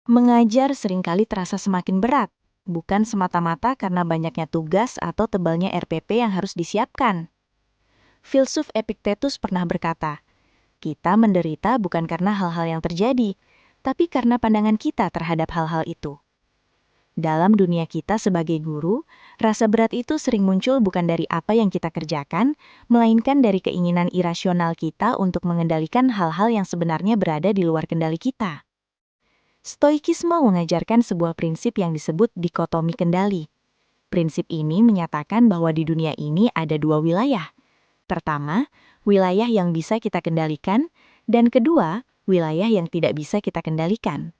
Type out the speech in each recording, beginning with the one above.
Mengajar seringkali terasa semakin berat, bukan semata-mata karena banyaknya tugas atau tebalnya RPP yang harus disiapkan. Filsuf Epictetus pernah berkata, kita menderita bukan karena hal-hal yang terjadi, tapi karena pandangan kita terhadap hal-hal itu. Dalam dunia kita sebagai guru, rasa berat itu sering muncul bukan dari apa yang kita kerjakan, melainkan dari keinginan irasional kita untuk mengendalikan hal-hal yang sebenarnya berada di luar kendali kita. Stoikisme mengajarkan sebuah prinsip yang disebut dikotomi kendali. Prinsip ini menyatakan bahwa di dunia ini ada dua wilayah. Pertama, wilayah yang bisa kita kendalikan, dan kedua, wilayah yang tidak bisa kita kendalikan.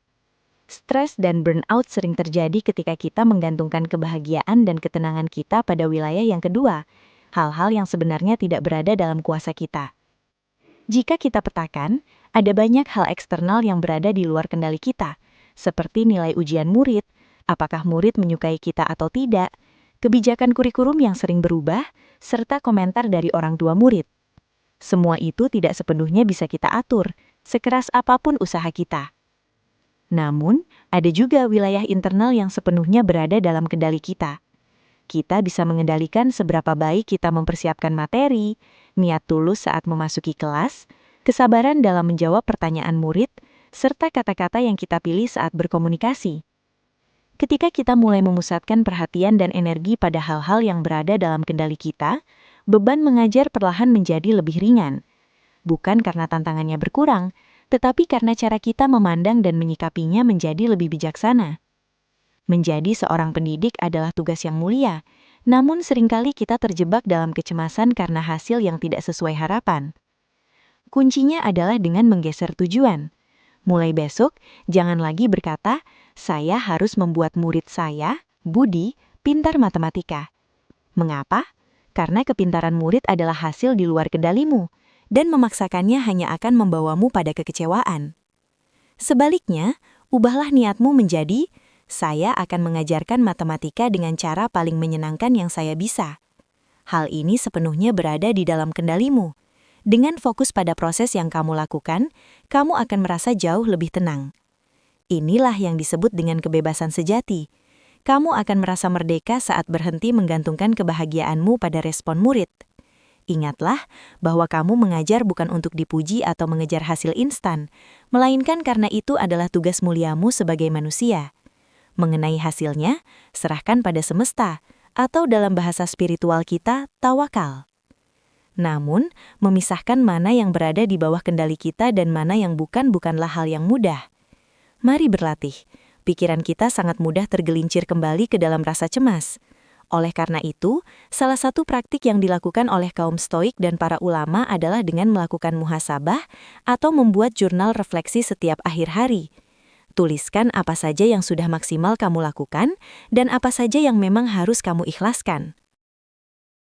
Stres dan burnout sering terjadi ketika kita menggantungkan kebahagiaan dan ketenangan kita pada wilayah yang kedua, hal-hal yang sebenarnya tidak berada dalam kuasa kita. Jika kita petakan, ada banyak hal eksternal yang berada di luar kendali kita, seperti nilai ujian murid, apakah murid menyukai kita atau tidak, kebijakan kurikulum yang sering berubah, serta komentar dari orang tua murid. Semua itu tidak sepenuhnya bisa kita atur, sekeras apapun usaha kita. Namun, ada juga wilayah internal yang sepenuhnya berada dalam kendali kita. Kita bisa mengendalikan seberapa baik kita mempersiapkan materi, niat tulus saat memasuki kelas, kesabaran dalam menjawab pertanyaan murid, serta kata-kata yang kita pilih saat berkomunikasi. Ketika kita mulai memusatkan perhatian dan energi pada hal-hal yang berada dalam kendali kita, beban mengajar perlahan menjadi lebih ringan. Bukan karena tantangannya berkurang, tetapi karena cara kita memandang dan menyikapinya menjadi lebih bijaksana. Menjadi seorang pendidik adalah tugas yang mulia, namun seringkali kita terjebak dalam kecemasan karena hasil yang tidak sesuai harapan. Kuncinya adalah dengan menggeser tujuan. Mulai besok, jangan lagi berkata, saya harus membuat murid saya, Budi, pintar matematika. Mengapa? Karena kepintaran murid adalah hasil di luar kendalimu, dan memaksakannya hanya akan membawamu pada kekecewaan. Sebaliknya, ubahlah niatmu menjadi, saya akan mengajarkan matematika dengan cara paling menyenangkan yang saya bisa. Hal ini sepenuhnya berada di dalam kendalimu. Dengan fokus pada proses yang kamu lakukan, kamu akan merasa jauh lebih tenang. Inilah yang disebut dengan kebebasan sejati. Kamu akan merasa merdeka saat berhenti menggantungkan kebahagiaanmu pada respon murid. Ingatlah bahwa kamu mengajar bukan untuk dipuji atau mengejar hasil instan, melainkan karena itu adalah tugas muliamu sebagai manusia. Mengenai hasilnya, serahkan pada semesta, atau dalam bahasa spiritual kita, tawakal. Namun, memisahkan mana yang berada di bawah kendali kita dan mana yang bukanlah hal yang mudah. Mari berlatih. Pikiran kita sangat mudah tergelincir kembali ke dalam rasa cemas. Oleh karena itu, salah satu praktik yang dilakukan oleh kaum Stoik dan para ulama adalah dengan melakukan muhasabah atau membuat jurnal refleksi setiap akhir hari. Tuliskan apa saja yang sudah maksimal kamu lakukan dan apa saja yang memang harus kamu ikhlaskan.